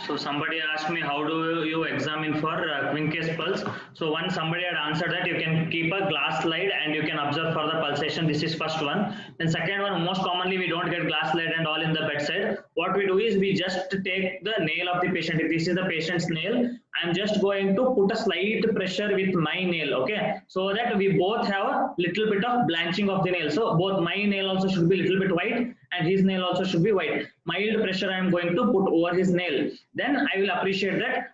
So somebody asked me how do you examine for Quincke's pulse. So once somebody had answered that, you can keep a glass slide and you can observe for the pulsation. This is first one. Then second one, most commonly we don't get glass slide and all in the bedside. What we do is we just take the nail of the patient. If this is the patient's nail, I'm just going to put a slight pressure with my nail, okay, so that we both have a little bit of blanching of the nail. So both my nail also should be a little bit white and his nail also should be white. Mild pressure I am going to put over his nail. Then I will appreciate that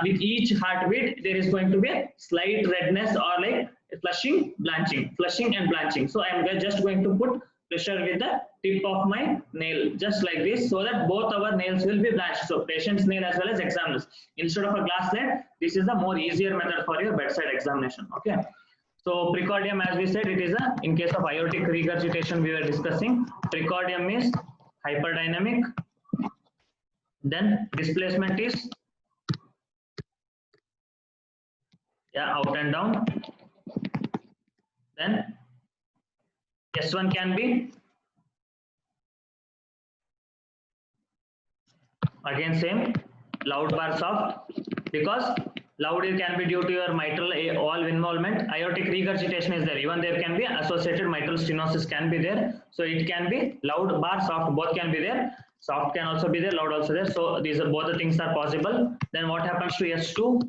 with each heartbeat there is going to be a slight redness or like flushing, blanching, flushing and blanching. So I am just going to put pressure with the tip of my nail just like this, so that both our nails will be blanched. So patient's nail as well as examiner's. Instead of a glass slide, this is the more easier method for your bedside examination. Okay. So precordium, as we said, it is a, in case of aortic regurgitation we were discussing, precordium is hyperdynamic, then displacement is out and down, then S1 can be again same loud bar soft, because loud can be due to your mitral valve involvement. Aortic regurgitation is there, even there can be associated mitral stenosis can be there. So it can be loud bar soft, both can be there. Soft can also be there, loud also there. So these are both the things are possible. Then what happens to S2?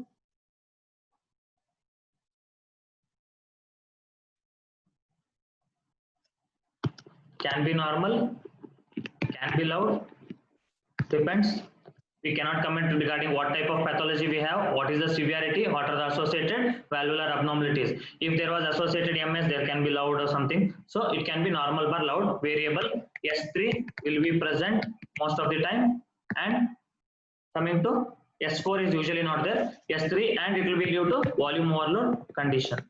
Can be normal, can be loud, depends. We cannot comment regarding what type of pathology we have, what is the severity, what are the associated valvular abnormalities. If there was associated MS, there can be loud or something. So it can be normal but loud, variable. S3 will be present most of the time, and coming to S4 is usually not there. S3, and it will be due to volume overload condition.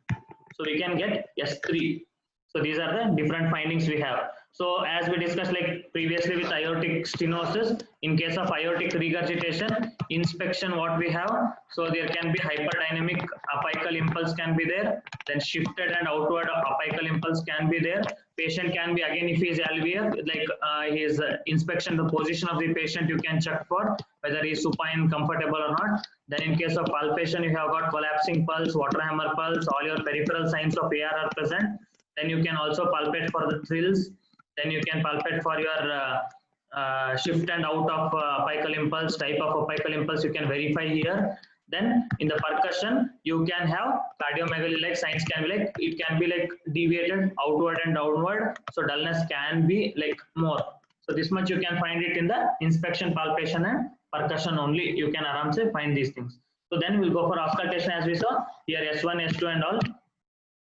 So we can get S3. So these are the different findings we have. So as we discussed like previously with aortic stenosis, in case of aortic regurgitation, inspection what we have, so there can be hyperdynamic apical impulse can be there, then shifted and outward apical impulse can be there. Patient can be, again if he is LVF, like his inspection, the position of the patient you can check for whether he is supine, comfortable or not. Then in case of palpation, you have got collapsing pulse, water hammer pulse, all your peripheral signs of AR are present. Then you can also palpate for the thrills. Then you can palpate for your shift and out of apical impulse, type of apical impulse you can verify here. Then in the percussion, you can have cardiomegaly like signs can be like, it can be like deviated outward and downward. So dullness can be like more. So this much you can find it in the inspection, palpation and percussion only. You can aramse find these things. So then we'll go for auscultation as we saw here, S1, S2 and all.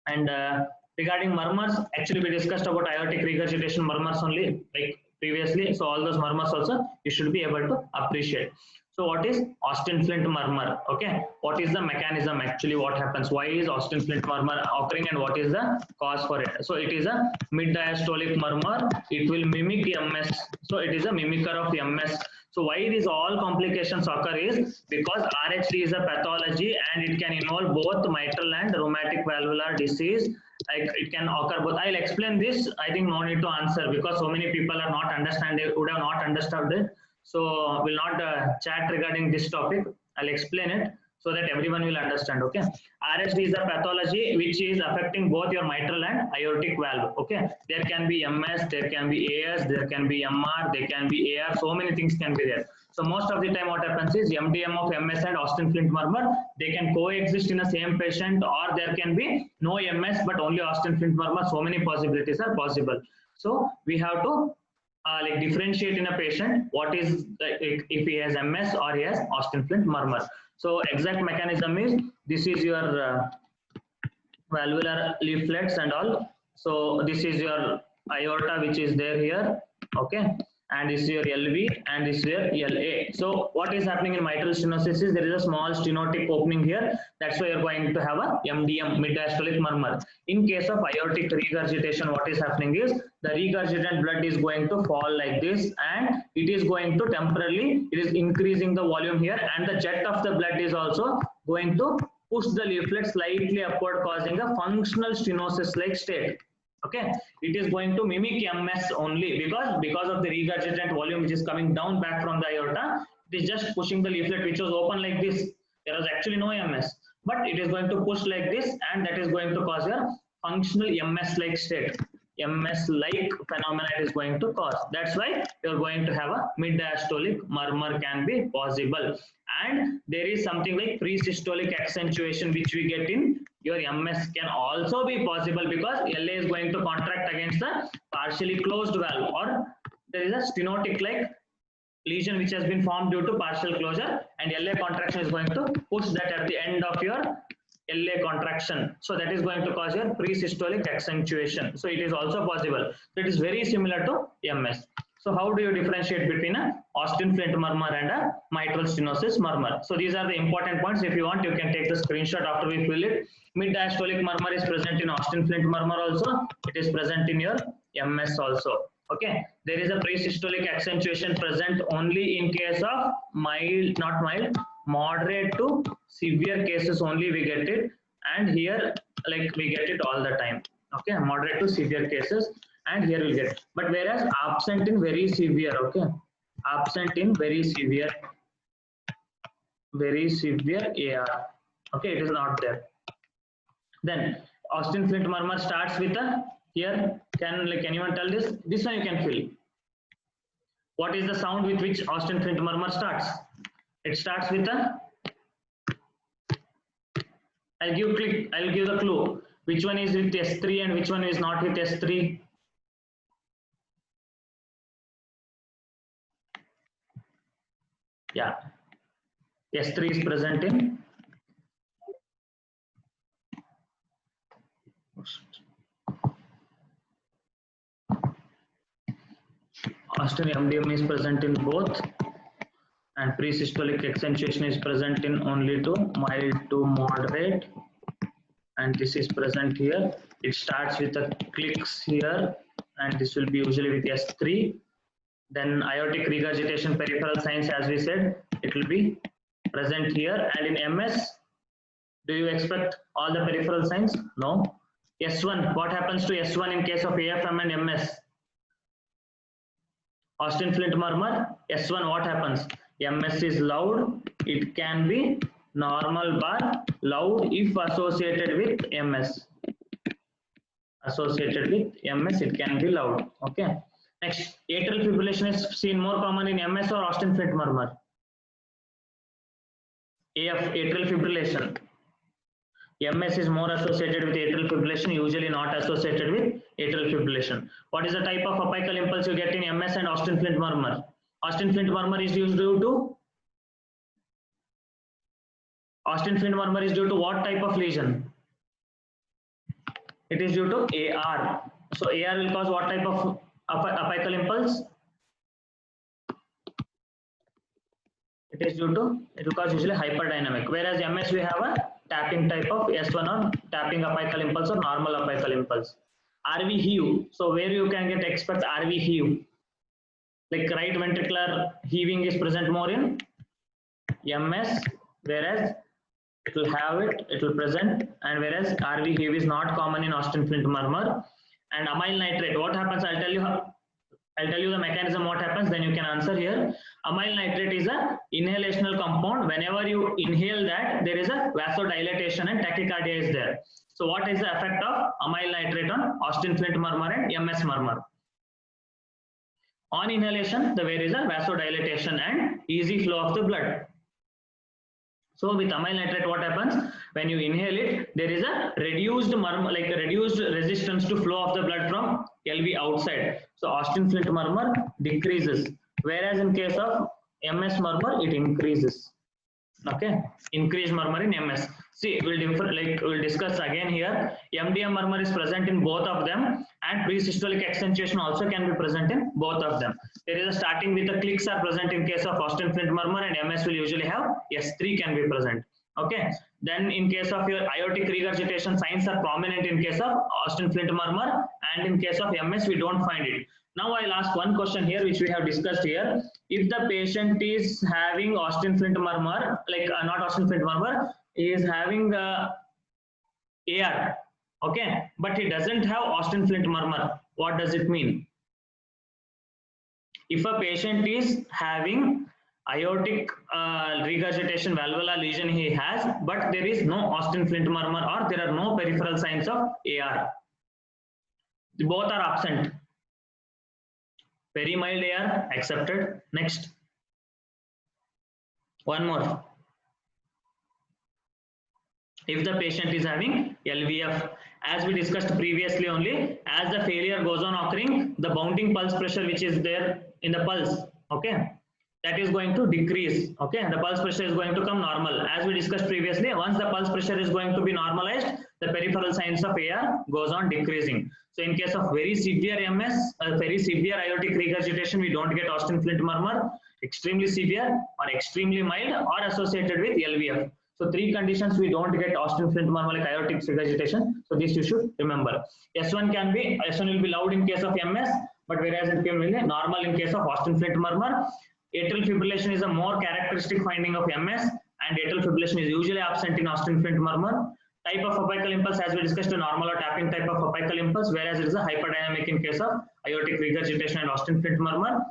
And regarding murmurs, actually we discussed about aortic regurgitation murmurs only like previously. So all those murmurs also you should be able to appreciate. So what is Austin Flint murmur? Okay, what is the mechanism actually? What happens? Why is Austin Flint murmur occurring and what is the cause for it? So it is a mid-diastolic murmur. It will mimic MS. So it is a mimicker of MS. So why these all complications occur is because RHD is a pathology and it can involve both mitral and rheumatic valvular disease. Like it can occur both. I'll explain this. I think no need to answer because so many people are not understanding, would have not understood it. So we'll not chat regarding this topic. I'll explain it so that everyone will understand. Okay. RHD is a pathology which is affecting both your mitral and aortic valve. Okay. There can be MS, there can be AS, there can be MR, there can be AR. So many things can be there. So most of the time what happens is MDM of MS and Austin Flint murmur, they can coexist in the same patient, or there can be no MS but only Austin Flint murmur. So many possibilities are possible. So we have to like differentiate in a patient what is if he has MS or he has Austin Flint murmur. So exact mechanism is this is your valvular leaflets and all. So this is your aorta which is there here. Okay. And this is your LV and this is your LA. So what is happening in mitral stenosis is there is a small stenotic opening here. That's why you're going to have a MDM, mid-diastolic murmur. In case of aortic regurgitation, what is happening is the regurgitant blood is going to fall like this and it is going to temporarily, it is increasing the volume here, and the jet of the blood is also going to push the leaflet slightly upward, causing a functional stenosis like state. Okay, it is going to mimic MS only because of the regurgitant volume which is coming down back from the aorta. It It is just pushing the leaflet which was open like this. There was actually no MS, but it is going to push like this, and that is going to cause your functional MS-like state. MS-like phenomena it is going to cause. That's why you're going to have a mid-diastolic murmur can be possible. And there is something like pre-systolic accentuation which we get in your MS can also be possible, because LA is going to contract against the partially closed valve, or there is a stenotic like lesion which has been formed due to partial closure, and LA contraction is going to push that at the end of your LA contraction. So that is going to cause your pre-systolic accentuation. So it is also possible. So it is very similar to MS. So how do you differentiate between a Austin Flint murmur and a mitral stenosis murmur? So these are the important points. If you want, you can take the screenshot after we fill it. Mid-diastolic murmur is present in Austin Flint murmur also. It is present in your MS also. Okay, there is a pre-systolic accentuation present only in case of mild, not mild, moderate to severe cases only we get it, and here like we get it all the time. Okay, moderate to severe cases, and here we'll get, but whereas absent in very severe. Okay, absent in very severe AR. Okay, it is not there. Then Austin Flint murmur starts with a, here can anyone tell this? This one you can fill. What is the sound with which Austin Flint murmur starts? It starts with a, I'll give the clue. Which one is with S3 and which one is not with S3? Yeah, S3 is present in Austin MDM is present in both, and pre-systolic accentuation is present in only to mild to moderate, and this is present here. It starts with a clicks here, and this will be usually with S3. Then aortic regurgitation peripheral signs, as we said, it will be present here. And in MS, do you expect all the peripheral signs? No. S1, what happens to S1 in case of AFM and MS? Austin Flint murmur, S1, what happens? MS is loud, it can be normal bar, loud if associated with MS. Associated with MS, it can be loud. Okay. Next, atrial fibrillation is seen more common in MS or Austin Flint murmur? AF, atrial fibrillation. MS is more associated with atrial fibrillation, usually not associated with atrial fibrillation. What is the type of apical impulse you get in MS and Austin Flint murmur? Austin Flint murmur is due to what type of lesion? It is due to AR. So AR will cause what type of apical impulse? It will cause usually hyperdynamic. Whereas MS we have a tapping type of S1 or tapping apical impulse or normal apical impulse. RV heave. So where you can expect RV heave? Like right ventricular heaving is present more in MS, whereas it will present, and whereas RV heave is not common in Austin Flint murmur. And amyl nitrate, what happens? I'll tell you the mechanism what happens, then you can answer here. Amyl nitrate is a inhalational compound. Whenever you inhale that, there is a vasodilatation and tachycardia is there. So what is the effect of amyl nitrate on Austin Flint murmur and MS murmur? On inhalation, there is a vasodilatation and easy flow of the blood. So with amyl nitrate, what happens? When you inhale it, there is a reduced murmur, like a reduced resistance to flow of the blood from LV outside. So Austin Flint murmur decreases, whereas in case of MS murmur, it increases. Okay, increased murmur in MS. See, we'll discuss again here. MDM murmur is present in both of them, and pre-systolic accentuation also can be present in both of them. There is a starting with the clicks are present in case of Austin Flint murmur, and MS will usually have S3 can be present. Okay, then in case of your aortic regurgitation, signs are prominent in case of Austin Flint murmur, and in case of MS we don't find it. Now I'll ask one question here which we have discussed here. If the patient is having Austin Flint murmur, like not Austin Flint murmur, he is having AR, okay, but he doesn't have Austin Flint murmur, what does it mean? If a patient is having aortic regurgitation valvular lesion he has, but there is no Austin Flint murmur or there are no peripheral signs of AR. Both are absent. Very mild AR accepted. Next. One more. If the patient is having LVF, as we discussed previously only, as the failure goes on occurring, the bounding pulse pressure which is there in the pulse, okay, that is going to decrease, okay, the pulse pressure is going to come normal. As we discussed previously, once the pulse pressure is going to be normalized, the peripheral signs of AR goes on decreasing. So in case of very severe MS, very severe aortic regurgitation, we don't get Austin Flint murmur, extremely severe or extremely mild or associated with LVF. So three conditions we don't get Austin Flint murmur like aortic regurgitation. So this you should remember. S1 will be loud in case of MS, but whereas it can be normal in case of Austin Flint murmur. Atrial fibrillation is a more characteristic finding of MS, and atrial fibrillation is usually absent in Austin Flint murmur. Type of apical impulse, as we discussed, a normal or tapping type of apical impulse, whereas it is a hyperdynamic in case of aortic regurgitation and Austin Flint murmur.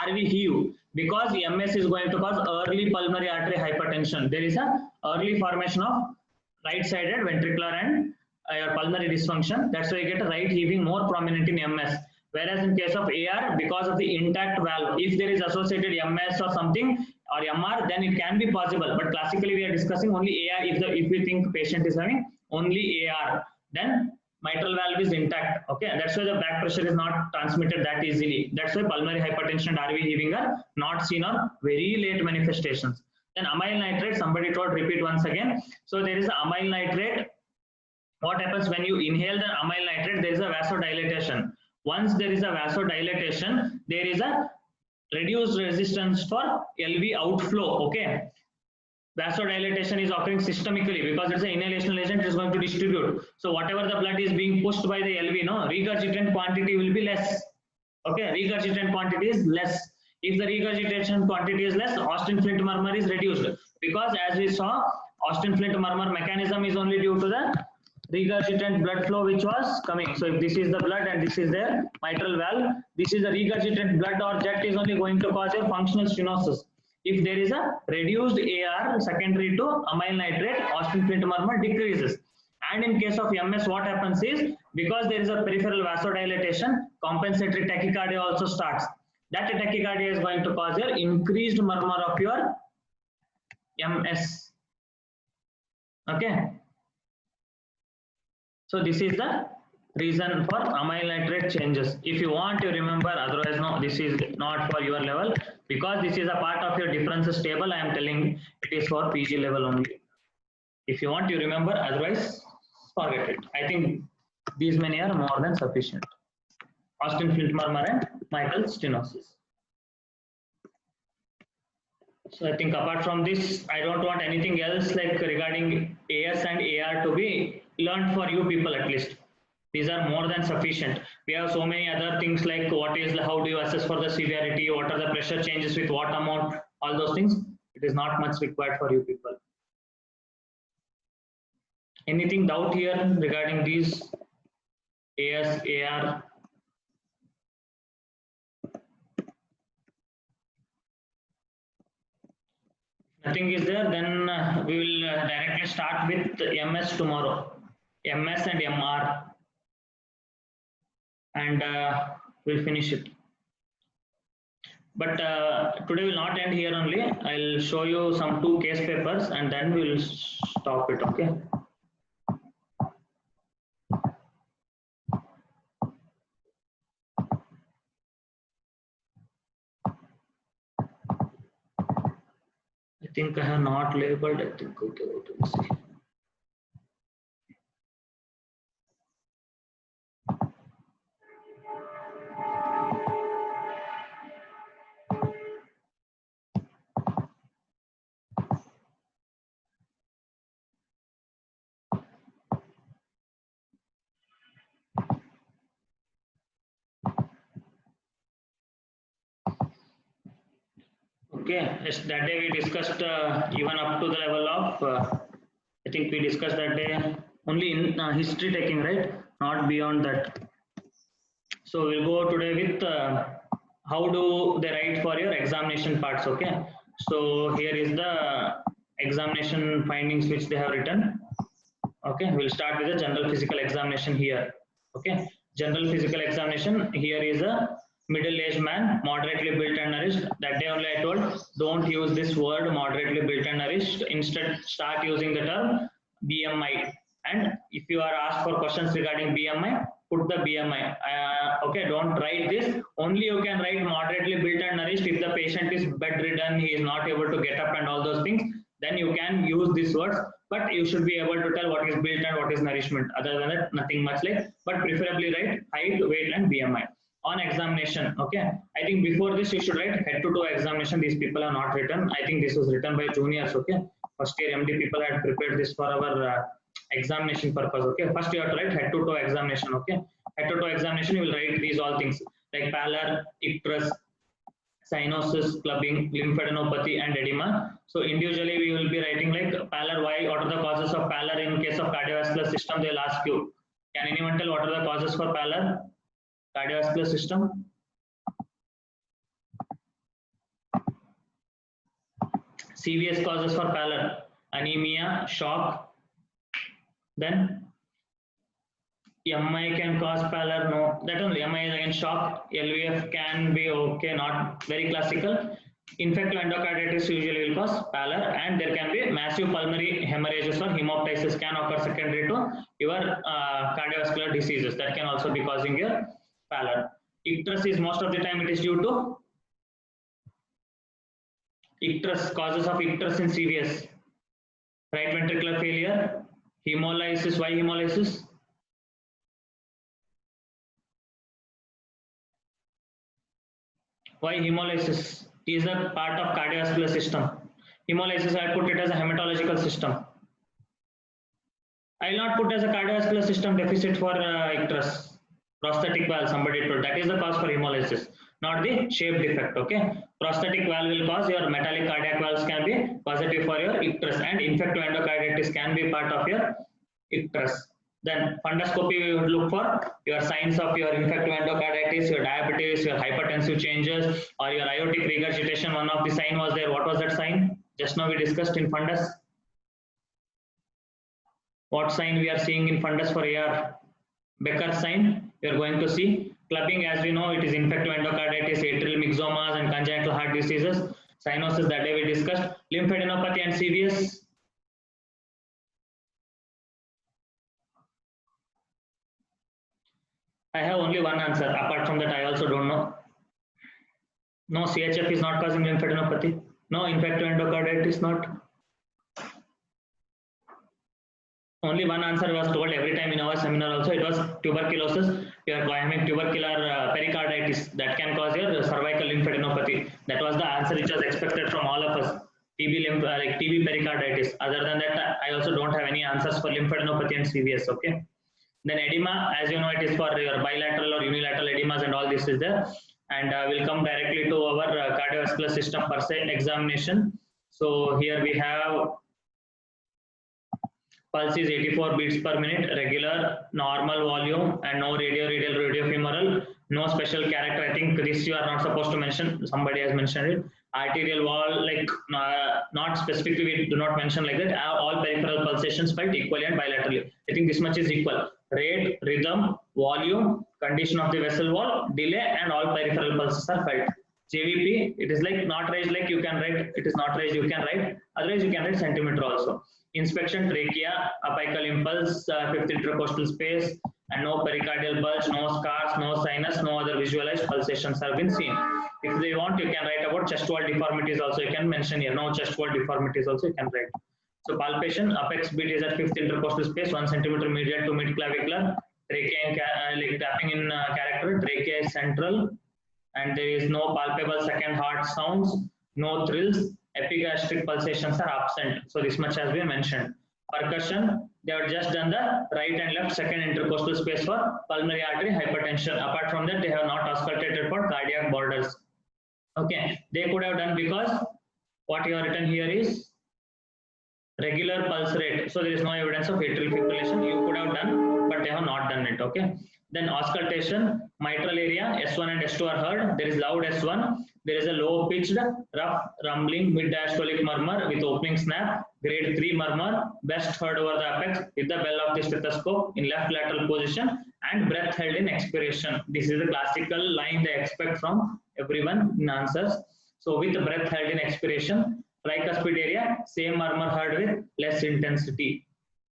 RV heave, because MS is going to cause early pulmonary artery hypertension. There is a early formation of right-sided ventricular and pulmonary dysfunction. That's why you get a right heaving more prominent in MS. Whereas in case of AR, because of the intact valve, if there is associated MS or something or MR, then it can be possible. But classically, we are discussing only AR. If we think patient is having only AR, then mitral valve is intact. Okay, that's why the back pressure is not transmitted that easily. That's why pulmonary hypertension and RV heaving are not seen on very late manifestations. Then amyl nitrate, somebody told, repeat once again. So there is amyl nitrate. What happens when you inhale the amyl nitrate? There is a vasodilatation. Once there is a vasodilatation, there is a reduced resistance for LV outflow. Okay, vasodilatation is occurring systemically because it's an inhalational agent, it is going to distribute. So whatever the blood is being pushed by the LV, regurgitant quantity will be less. Okay, regurgitant quantity is less. If the regurgitation quantity is less, Austin Flint murmur is reduced, because as we saw, Austin Flint murmur mechanism is only due to the regurgitant blood flow which was coming. So if this is the blood and this is their mitral valve, this is the regurgitant blood or jet is only going to cause your functional stenosis. If there is a reduced AR secondary to amyl nitrate, Austin Flint murmur decreases. And in case of MS, what happens is, because there is a peripheral vasodilatation, compensatory tachycardia also starts. That tachycardia is going to cause your increased murmur of your MS. Okay. So this is the reason for amyl nitrate changes. If you want to remember, otherwise no, this is not for your level, because this is a part of your differences table. I am telling it is for PG level only. If you want to remember, otherwise forget it. I think these many are more than sufficient. Austin Flint murmur and mitral stenosis. So I think apart from this, I don't want anything else like regarding AS and AR to be learned for you people at least. These are more than sufficient. We have so many other things like how do you assess for the severity, what are the pressure changes with what amount, all those things. It is not much required for you people. Anything doubt here regarding these AS, AR? Nothing is there, then we will directly start with MS tomorrow. MS and MR. And we'll finish it. But today will not end here only. I'll show you some 2 case papers and then we'll stop it, okay? I think I have not labeled, I think, okay, let me see. Okay, yes, that day we discussed even up to the level of, I think we discussed that day only in history taking, right? Not beyond that. So we'll go today with how do they write for your examination parts, okay? So here is the examination findings which they have written. Okay, we'll start with the general physical examination here. Okay, general physical examination. Here is a middle-aged man, moderately built and nourished. That day only I told, don't use this word moderately built and nourished. Instead, start using the term BMI. And if you are asked for questions regarding BMI, put the BMI. Okay, don't write this. Only you can write moderately built and nourished if the patient is bedridden, he is not able to get up and all those things. Then you can use these words, but you should be able to tell what is built and what is nourishment. Other than that, nothing much like, but preferably write height, weight, and BMI. On examination, okay, I think before this you should write head to toe examination. These people are not written. I think this was written by juniors. Okay, first year MD people had prepared this for our examination purpose. Okay, first you have to write head to toe examination. Okay, head to toe examination, you will write these all things like pallor, icterus, cyanosis, clubbing, lymphadenopathy, and edema. So individually we will be writing like pallor. Why? What are the causes of pallor in case of cardiovascular system? They'll ask you. Can anyone tell what are the causes for pallor? Cardiovascular system. CVS causes for pallor: anemia, shock. Then MI can cause pallor. No, that only. MI is again shock. LVF can be okay, not very classical. Infective endocarditis usually will cause pallor, and there can be massive pulmonary hemorrhages or hemoptysis can occur secondary to your cardiovascular diseases. That can also be causing your pallor. Icterus is most of the time it is due to icterus, causes of icterus in CVS. Right ventricular failure, hemolysis. Why hemolysis? Why hemolysis is a part of cardiovascular system. Hemolysis, I put it as a hematological system. I will not put as a cardiovascular system deficit for icterus. Prosthetic valve, somebody told, that is the cause for hemolysis, not the shape defect. Okay, prosthetic valve will cause your metallic cardiac valves can be positive for your icterus, and infective endocarditis can be part of your icterus. Then fundoscopy, we would look for your signs of your infective endocarditis, your diabetes, your hypertensive changes, or your aortic regurgitation. One of the sign was there. What was that sign? Just now we discussed in fundus. What sign we are seeing in fundus for AR? Becker sign. You are going to see clubbing. As we know, it is infective endocarditis, atrial myxomas, and congenital heart diseases. Cyanosis, that day we discussed. Lymphadenopathy and CVS. I have only one answer. Apart from that, I also don't know. No, CHF is not causing lymphadenopathy. No, infective endocarditis not. Only one answer was told every time in our seminar also. It was tuberculosis. You are having tubercular pericarditis that can cause your cervical lymphadenopathy. That was the answer which was expected from all of us. TB TB pericarditis. Other than that, I also don't have any answers for lymphadenopathy and CVS. Okay. Then edema, as you know, it is for your bilateral or unilateral edemas, and all this is there. And we'll come directly to our cardiovascular system per se examination. So here we have pulse is 84 beats per minute, regular, normal volume, and no radial, radiofemoral, no special character. I think this you are not supposed to mention. Somebody has mentioned it. Arterial wall, like not specifically, we do not mention like that. All peripheral pulsations felt equally and bilaterally. I think this much is equal. Rate, rhythm, volume, condition of the vessel wall, delay, and all peripheral pulses are felt. JVP, it is like not raised, like you can write. It is not raised, you can write. Otherwise, you can write centimeter also. Inspection, trachea, apical impulse, fifth intercostal space, and no pericardial bulge, no scars, no sinus, no other visualized pulsations have been seen. If they want, you can write about chest wall deformities also. You can mention here. No chest wall deformities also you can write. So palpation, apex beat is at fifth intercostal space, 1 centimeter medial to mid clavicular. Trachea, like tapping in character, trachea is central, and there is no palpable second heart sounds, no thrills. Epigastric pulsations are absent. So this much has been mentioned. Percussion, they have just done the right and left second intercostal space for pulmonary artery hypertension. Apart from that, they have not auscultated for cardiac borders. Okay, they could have done because what you have written here is regular pulse rate. So there is no evidence of atrial fibrillation. You could have done, but they have not done it. Okay. Then auscultation, mitral area, S1 and S2 are heard. There is loud S1. There is a low pitched, rough, rumbling, mid-diastolic murmur with opening snap, grade 3 murmur, best heard over the apex with the bell of the stethoscope in left lateral position and breath held in expiration. This is the classical line they expect from everyone in answers. So with the breath held in expiration, tricuspid area, same murmur heard with less intensity.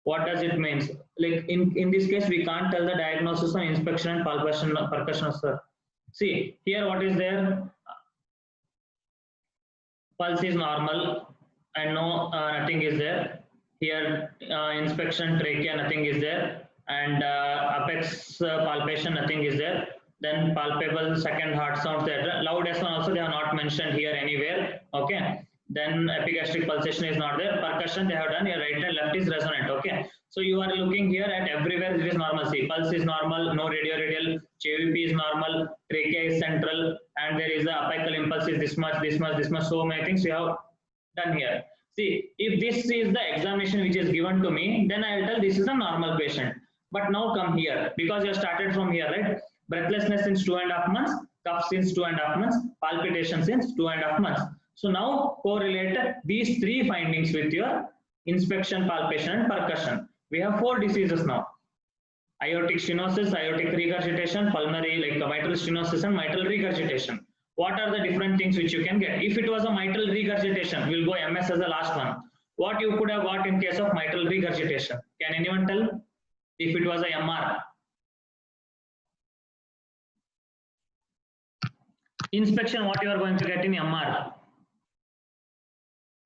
What does it mean? Like in this case, we can't tell the diagnosis on inspection and percussion, sir. See, here what is there? Pulse is normal and no nothing is there. Here inspection trachea, nothing is there, and apex palpation, nothing is there. Then palpable second heart sound there. Loud S1 also they are not mentioned here anywhere. Okay. Then epigastric pulsation is not there. Percussion they have done here, right and left is resonant. Okay. So you are looking here at everywhere it is normal. See, pulse is normal, no radio-radial, JVP is normal, trachea is central, and there is the apical impulse is this much, this much, this much. So many things we have done here. See, if this is the examination which is given to me, then I will tell this is a normal patient. But now come here, because you started from here, right? Breathlessness since 2.5 months, cough since 2.5 months, palpitation since 2.5 months. So now correlate these three findings with your inspection, palpation, and percussion. We have 4 diseases now: aortic stenosis, aortic regurgitation, pulmonary like mitral stenosis, and mitral regurgitation. What are the different things which you can get? If it was a mitral regurgitation, we'll go MS as the last one. What you could have got in case of mitral regurgitation? Can anyone tell? If it was a MR. Inspection, what you are going to get in MR?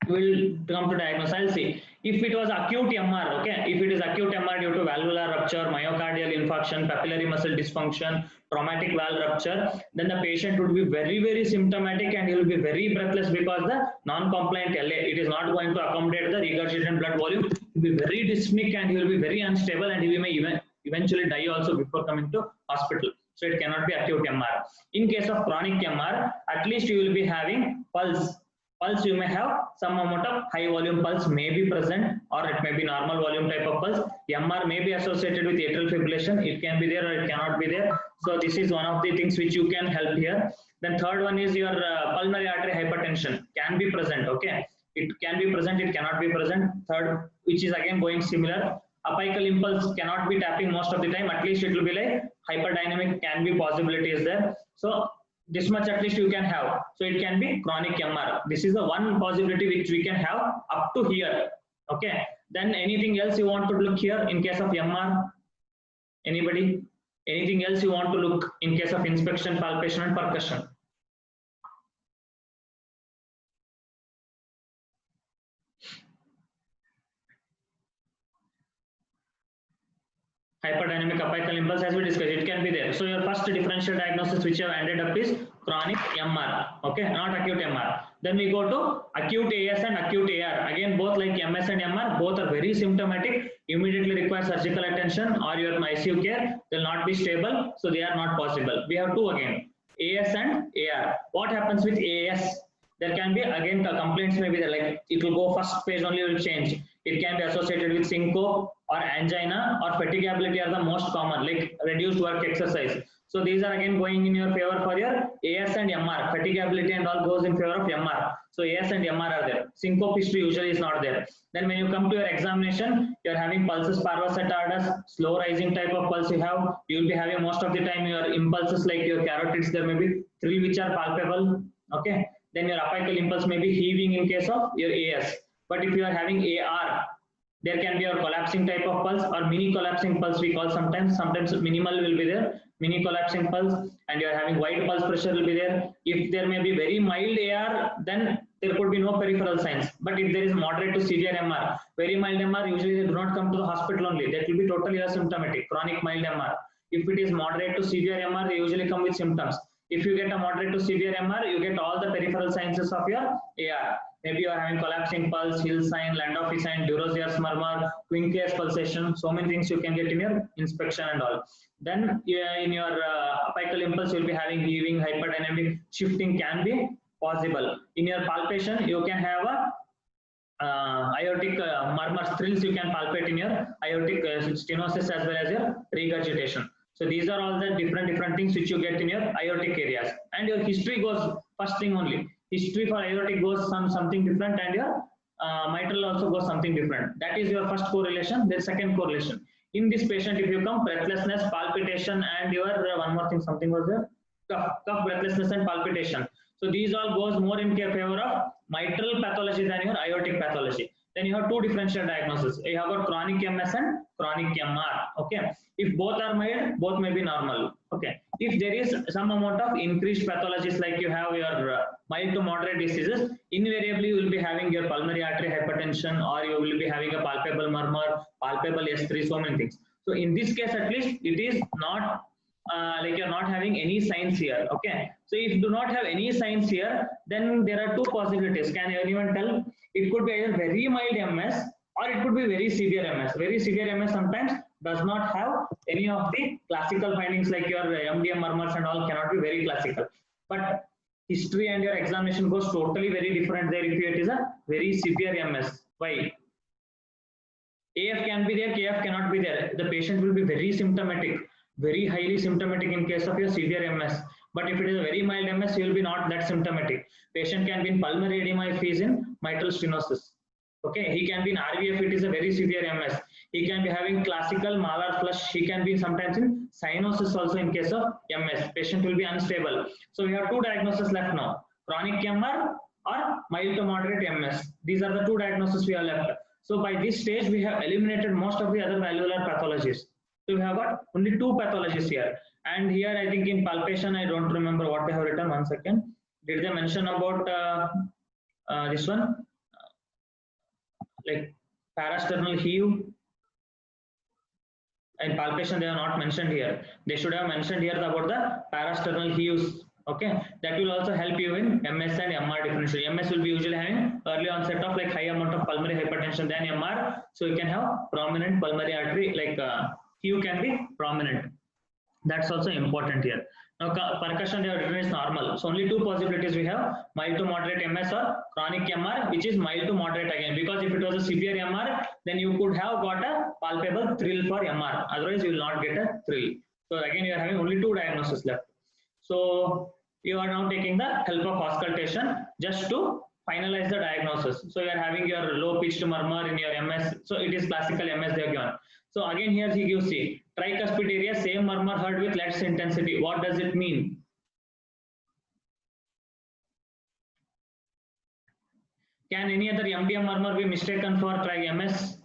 Will come to diagnose. I'll see. If it was acute MR, okay, if it is acute MR due to valvular rupture, myocardial infarction, papillary muscle dysfunction, traumatic valve rupture, then the patient would be very, very symptomatic and he will be very breathless because the non-compliant LA, it is not going to accommodate the regurgitant blood volume. He will be very dyspneic and he will be very unstable and he may even eventually die also before coming to hospital. So it cannot be acute MR. In case of chronic MR, at least you will be having pulse. Pulse, you may have some amount of high volume pulse may be present, or it may be normal volume type of pulse. MR may be associated with atrial fibrillation. It can be there or it cannot be there. So this is one of the things which you can help here. Then third one is your pulmonary artery hypertension can be present. Okay, it can be present, it cannot be present. Third, which is again going similar. Apical impulse cannot be tapping most of the time. At least it will be like hyperdynamic can be possibility is there. So this much at least you can have. So it can be chronic MR. This is the one possibility which we can have up to here. Okay. Then anything else you want to look here in case of MR? Anybody? Anything else you want to look in case of inspection, palpation, and percussion? Hyperdynamic apical impulse, as we discussed, it can be there. So your first differential diagnosis which you have ended up is chronic MR, okay, not acute MR. Then we go to acute AS and acute AR. Again, both like MS and MR, both are very symptomatic, immediately require surgical attention or your ICU care. They will not be stable, so they are not possible. We have two again, AS and AR. What happens with AS? There can be again complaints may be there, like it will go first page only will change. It can be associated with syncope or angina or fatigability are the most common, like reduced work exercise. So these are again going in your favor for your AS and MR. Fatigability and all goes in favor of MR. So AS and MR are there. Syncope history usually is not there. Then when you come to your examination, you are having pulses parvus et ardus, slow rising type of pulse you have. You will be having most of the time your impulses like your carotids, there may be three which are palpable. Okay. Then your apical impulse may be heaving in case of your AS. But if you are having AR, there can be your collapsing type of pulse or mini collapsing pulse we call sometimes. Sometimes minimal will be there, mini collapsing pulse, and you are having wide pulse pressure will be there. If there may be very mild AR, then there could be no peripheral signs. But if there is moderate to severe MR, very mild MR, usually they do not come to the hospital only. That will be totally asymptomatic, chronic mild MR. If it is moderate to severe MR, they usually come with symptoms. If you get a moderate to severe MR, you get all the peripheral signs of your AR. Maybe you are having collapsing pulse, Hill sign, Landauer sign, Durocher's murmur, Quincke's pulsation. So many things you can get in your inspection and all. Then in your apical impulse, you will be having heaving, hyperdynamic, shifting can be possible. In your palpation, you can have a aortic murmur thrills you can palpate in your aortic stenosis as well as your regurgitation. So these are all the different things which you get in your aortic areas, and your history goes First thing only. History for aortic goes something different, and your mitral also goes something different. That is your first correlation. Then second correlation. In this patient, if you come breathlessness, palpitation, and your one more thing, something was there, cough, breathlessness, and palpitation. So these all goes more in favor of mitral pathology than your aortic pathology. Then you have two differential diagnoses. You have got chronic MS and chronic MR. Okay. If both are mild, both may be normal. Okay. If there is some amount of increased pathologies, like you have your mild to moderate diseases, invariably you will be having your pulmonary artery hypertension, or you will be having a palpable murmur, palpable S3, so many things. So in this case, at least it is not like you're not having any signs here. Okay. So if you do not have any signs here, then there are two possibilities. Can anyone tell? It could be either very mild MS or it could be very severe MS. Very severe MS sometimes does not have any of the classical findings, like your MDM murmurs and all cannot be very classical. But history and your examination goes totally very different there if it is a very severe MS. Why? AF can be there, KF cannot be there. The patient will be very symptomatic, very highly symptomatic in case of your severe MS. But if it is a very mild MS, you will be not that symptomatic. Patient can be in pulmonary edema if he is in mitral stenosis. Okay, he can be in RV if it is a very severe MS. He can be having classical malar flush. He can be sometimes in cyanosis also in case of MS. Patient will be unstable. So we have two diagnoses left now: chronic MR or mild to moderate MS. These are the two diagnoses we are left. So by this stage, we have eliminated most of the other valvular pathologies. So we have got only two pathologies here. And here, I think in palpation, I don't remember what they have written. 1 second. Did they mention about this one? Like parasternal heave? In palpation, they are not mentioned here. They should have mentioned here about the parasternal heaves. Okay, that will also help you in MS and MR differential. MS will be usually having early onset of like high amount of pulmonary hypertension than MR. So you can have prominent pulmonary artery, like heave can be prominent. That's also important here. Now percussion they have written is normal. So only two possibilities we have: mild to moderate MS or chronic MR, which is mild to moderate again. Because if it was a severe MR, then you could have got a palpable thrill for MR. Otherwise, you will not get a thrill. So again, you are having only two diagnoses left. So you are now taking the help of auscultation just to finalize the diagnosis. So you are having your low pitched murmur in your MS. So it is classical MS they have given. So again here he gives the tricuspid area, same murmur heard with less intensity. What does it mean? Can any other MDM murmur be mistaken for MS?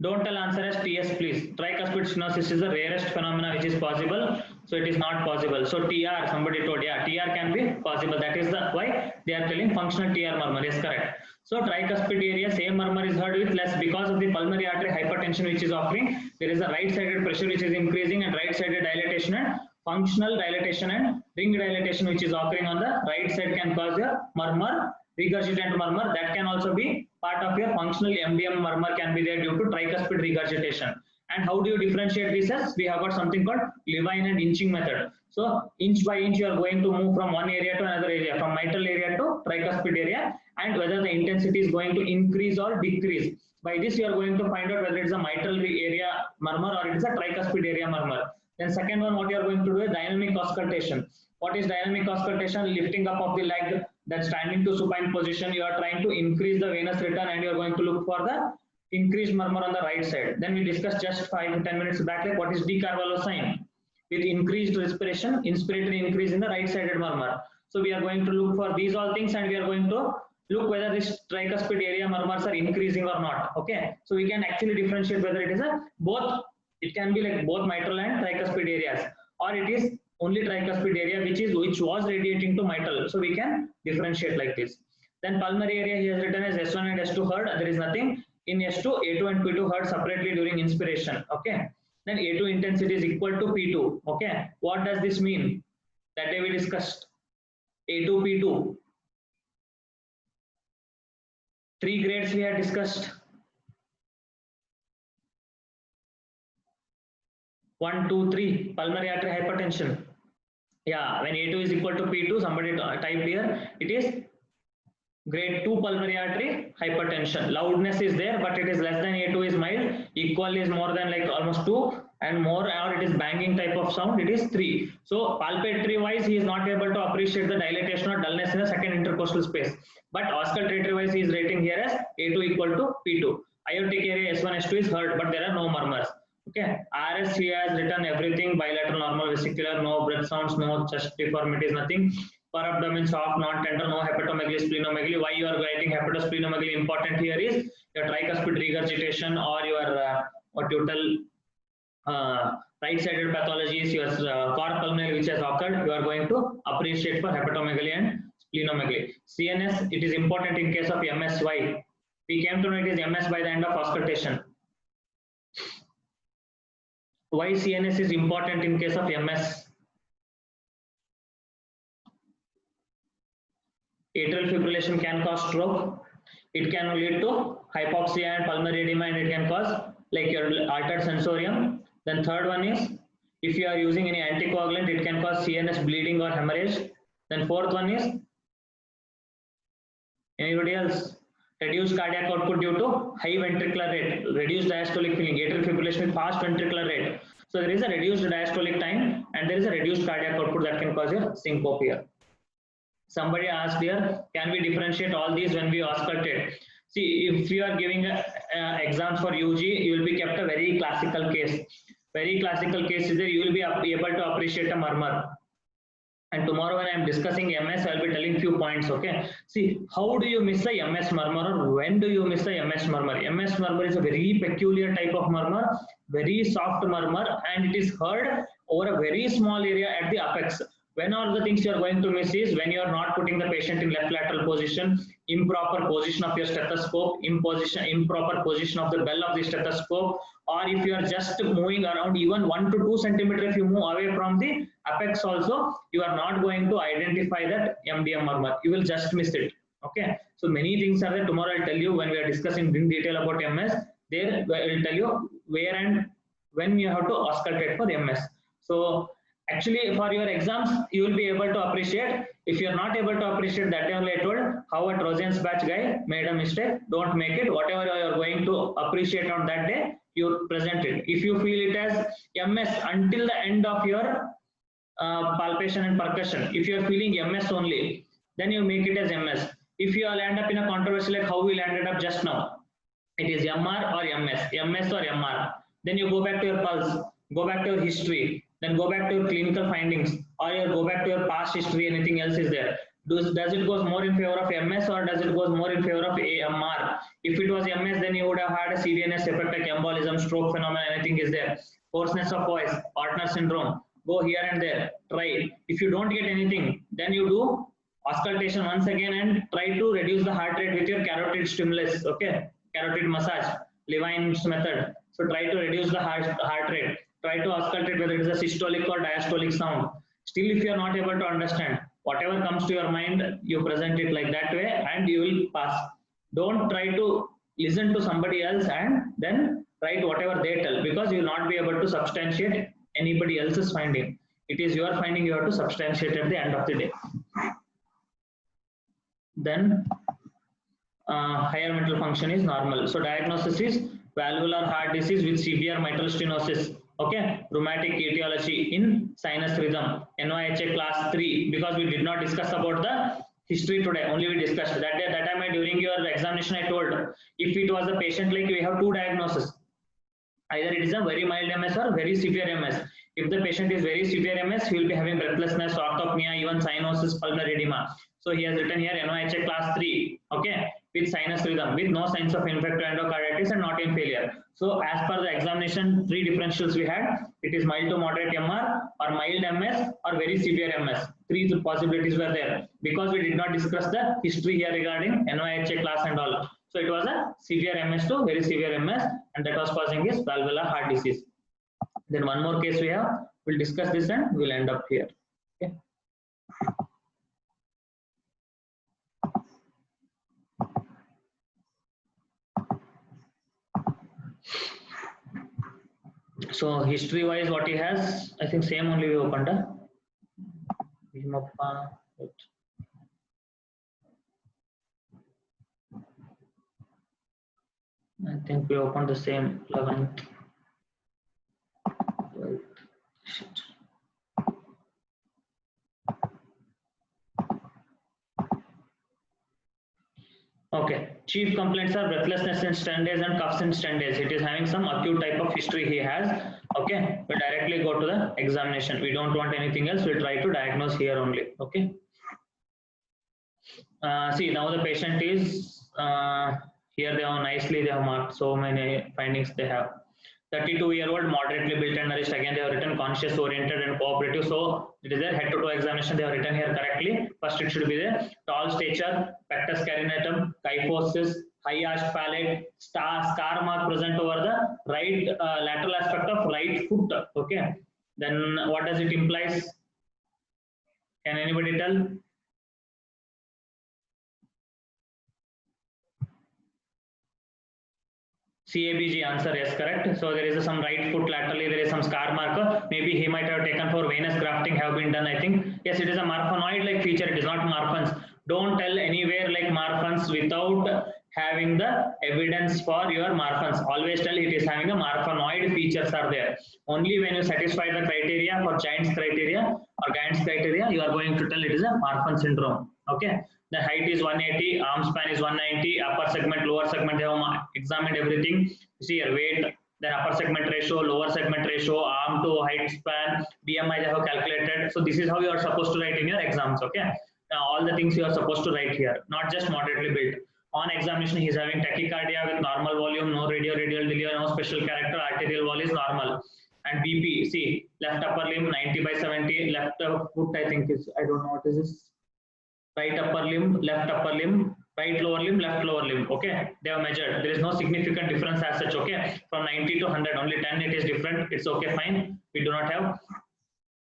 Don't tell answer as TS, please. Tricuspid stenosis is the rarest phenomena which is possible. So it is not possible. So TR, somebody told, yeah, TR can be possible. That is the why they are telling functional TR murmur. Yes, correct. So tricuspid area, same murmur is heard with less because of the pulmonary artery hypertension which is occurring. There is a right-sided pressure which is increasing, and right-sided dilatation and functional dilatation and ring dilatation which is occurring on the right side can cause a murmur, regurgitant murmur. That can also be part of your functional MDM murmur, can be there due to tricuspid regurgitation. And how do you differentiate this? As we have got something called Levine and inching method. So inch by inch you are going to move from one area to another area, from mitral area to tricuspid area, and whether the intensity is going to increase or decrease. By this you are going to find out whether it is a mitral area murmur or it is a tricuspid area murmur. Then second one, what you are going to do is dynamic auscultation. What is dynamic auscultation? Lifting up of the leg, that standing to supine position, you are trying to increase the venous return and you are going to look for the increased murmur on the right side. Then we discussed just 5 to 10 minutes back, like what is De Carvalho sign? With increased respiration, inspiratory increase in the right-sided murmur. So we are going to look for these all things, and we are going to look whether this tricuspid area murmurs are increasing or not. Okay, so we can actually differentiate whether it is a both. It can be like both mitral and tricuspid areas, or it is only tricuspid area which was radiating to mitral. So we can differentiate like this. Then pulmonary area he has written as S1 and S2 heard. There is nothing. In S2, A2 and P2 heard separately during inspiration. Okay. Then A2 intensity is equal to P2. Okay. What does this mean? That day we discussed A2, P2. 3 grades we had discussed. 1, 2, 3. Pulmonary artery hypertension. Yeah. When A2 is equal to P2, somebody typed here. It is grade 2 pulmonary artery hypertension. Loudness is there, but it is less than A2 is mild. Equal is more than like almost 2. and more, or it is banging type of sound, it is 3. So palpatory wise, he is not able to appreciate the dilatation or dullness in the second intercostal space. But auscultatory wise, he is rating here as A2 equal to P2. Aortic area S1, S2 is heard, but there are no murmurs. Okay, RS he has written everything, bilateral normal vesicular, no breath sounds, no chest deformities, nothing. Per abdomen soft, non-tender, no hepatomegaly, splenomegaly. Why you are writing hepatosplenomegaly important here is your tricuspid regurgitation or your what you tell right-sided pathologies, your cor pulmonale which has occurred, you are going to appreciate for hepatomegaly and splenomegaly. CNS, it is important in case of MSY. We came to know it is MS by the end of auscultation. Why CNS is important in case of MS? Atrial fibrillation can cause stroke. It can lead to hypoxia and pulmonary edema, and it can cause like your altered sensorium. Then third one is if you are using any anticoagulant, it can cause CNS bleeding or hemorrhage. Then fourth one is anybody else? Reduced cardiac output due to high ventricular rate, reduced diastolic filling, atrial fibrillation with fast ventricular rate. So there is a reduced diastolic time and there is a reduced cardiac output that can cause a syncope here. Somebody asked here, can we differentiate all these when we auscultate? See, if you are giving exams for UG, you will be kept a very classical case. Very classical case is that you will be able to appreciate a murmur. And tomorrow when I am discussing MS, I will be telling few points, okay? See, how do you miss the MS murmur or when do you miss the MS murmur? MS murmur is a very peculiar type of murmur, very soft murmur, and it is heard over a very small area at the apex. When all the things you are going to miss is when you are not putting the patient in left lateral position, improper position of your stethoscope, improper position of the bell of the stethoscope, or if you are just moving around even 1 to 2 centimeters, if you move away from the apex also, you are not going to identify that MDM murmur. You will just miss it. Okay. So many things are there. Tomorrow I'll tell you when we are discussing in detail about MS. There I will tell you where and when you have to auscultate for MS. So actually for your exams, you will be able to appreciate. If you are not able to appreciate, that only I told how a Trojan's batch guy made a mistake. Don't make it. Whatever you are going to appreciate on that day, you present it. If you feel it as MS until the end of your palpation and percussion, if you are feeling MS only, then you make it as MS. If you land up in a controversy like how we landed up just now, it is MR or MS or MR. Then you go back to your pulse, go back to your history, then go back to your clinical findings, or you go back to your past history, anything else is there. Does it goes more in favor of MS or does it goes more in favor of AMR? If it was MS, then you would have had a CVNS effect like embolism, stroke phenomenon, anything is there. Hoarseness of voice, partner syndrome. Go here and there, try. If you don't get anything, then you do auscultation once again and try to reduce the heart rate with your carotid stimulus, okay? Carotid massage, Levine's method. So try to reduce the heart rate. Try to auscultate whether it is a systolic or diastolic sound. Still, if you are not able to understand, whatever comes to your mind, you present it like that way and you will pass. Don't try to listen to somebody else and then write whatever they tell, because you will not be able to substantiate anybody else's finding. It is your finding you have to substantiate at the end of the day. Then higher mental function is normal. So diagnosis is valvular heart disease with severe mitral stenosis. Okay, rheumatic etiology in sinus rhythm, NYHA class 3, because we did not discuss about the history today, only we discussed that day. That time during your examination I told, if it was a patient like we have two diagnoses, either it is a very mild MS or very severe MS. If the patient is very severe MS, he will be having breathlessness, orthopnea, even cyanosis, pulmonary edema. So he has written here NYHA class 3, okay, with sinus rhythm, with no signs of infective endocarditis and not in failure. So as per the examination, 3 differentials we had. It is mild to moderate MR or mild MS or very severe MS. 3 possibilities were there. Because we did not discuss the history here regarding NYHA class and all. So it was a severe MS to very severe MS, and that was causing his valvular heart disease. Then one more case we have. We'll discuss this and we'll end up here. Okay. So history wise, what he has, I think same only we opened. I think we opened the same 11th. Okay. Chief complaints are breathlessness in 10 days and coughs in 10 days. It is having some acute type of history he has. Okay. We directly go to the examination. We don't want anything else. We'll try to diagnose here only. Okay. See, now the patient is here. They have nicely, they have marked so many findings they have. 32-year-old, moderately built and nourished. Again, they have written conscious, oriented, and cooperative. So it is their head-to-toe examination. They have written here correctly. First, it should be the tall stature, pectus carinatum, kyphosis, high arched palate, scar mark present over the right lateral aspect of right foot. Okay. Then what does it implies? Can anybody tell? CABG answer, yes, correct. So there is some right foot laterally, there is some scar marker. Maybe he might have taken for venous grafting have been done, I think. Yes, it is a Marfanoid like feature, it is not Marfan's. Don't tell anywhere like Marfan's without having the evidence for your Marfan's. Always tell it is having a Marfanoid features are there. Only when you satisfy the criteria for Giant's criteria or Giant's criteria, you are going to tell it is a Marfan syndrome. Okay. The height is 180, arm span is 190, upper segment, lower segment, they have examined everything. You see here, weight, then upper segment ratio, lower segment ratio, arm to height span, BMI they have calculated. So this is how you are supposed to write in your exams, okay? Now all the things you are supposed to write here, not just moderately built. On examination, he is having tachycardia with normal volume, no radial delay, no special character, arterial wall is normal. And BP, see, left upper limb 90/70, left foot I think is, I don't know what is this. Right upper limb, left upper limb, right lower limb, left lower limb. Okay, they have measured. There is no significant difference as such. Okay, from 90 to 100, only 10 it is different. It's okay, fine. We do not have.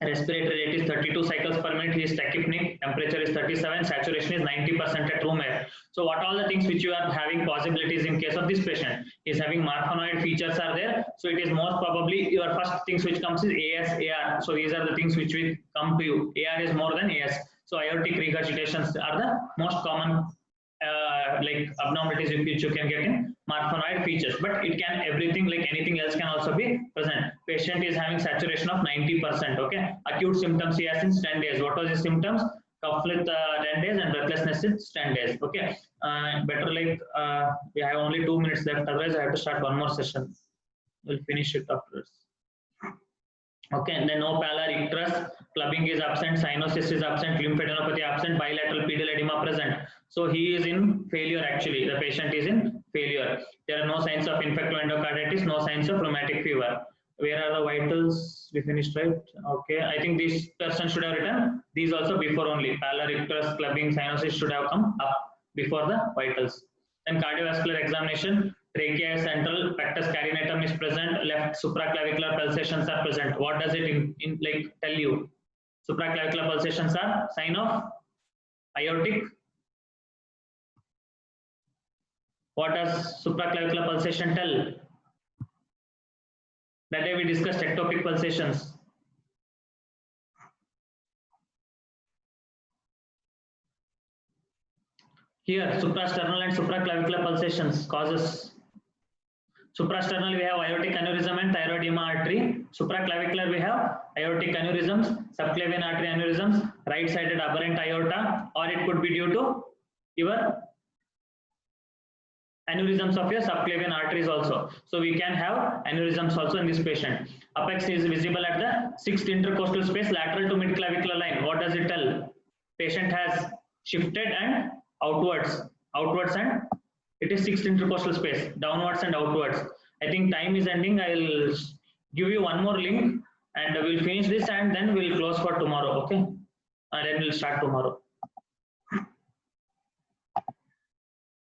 Respiratory rate is 32 cycles per minute. He is tachypneic. Temperature is 37. Saturation is 90% at room air. So what all the things which you are having possibilities in case of this patient is having Marfanoid features are there. So it is most probably your first things which comes is AS, AR. So these are the things which will come to you. AR is more than AS. So aortic regurgitations are the most common like abnormalities which you can get in Marfanoid features, but it can everything like anything else can also be present. Patient is having saturation of 90%. Okay, acute symptoms he has in 10 days. What was his symptoms? Cough with 10 days and breathlessness in 10 days. Okay, better like we have only 2 minutes left. Otherwise, I have to start one more session. We'll finish it afterwards. Okay, and then no pallor, icterus, clubbing is absent, cyanosis is absent, lymphadenopathy absent, bilateral pedal edema present. So he is in failure actually. The patient is in failure. There are no signs of infective endocarditis, no signs of rheumatic fever. Where are the vitals? We finished, right? Okay, I think this person should have written these also before only. Pallor, icterus, clubbing, cyanosis should have come up before the vitals. Then cardiovascular examination. Trachea is central, pectus carinatum is present, left supraclavicular pulsations are present. What does it in like tell you? Supraclavicular pulsations are sign of aortic. What does supraclavicular pulsation tell? That day we discussed ectopic pulsations. Here, suprasternal and supraclavicular pulsations causes. Suprasternal we have aortic aneurysm and thyroidema artery. Supraclavicular we have aortic aneurysms, subclavian artery aneurysms, right-sided aberrant aorta, or it could be due to your aneurysms of your subclavian arteries also. So we can have aneurysms also in this patient. Apex is visible at the 6th intercostal space lateral to mid-clavicular line. What does it tell? Patient has shifted and outwards and it is 6th intercostal space, downwards and outwards. I think time is ending. I'll give you one more link and we'll finish this and then we'll close for tomorrow. Okay, and then we'll start tomorrow.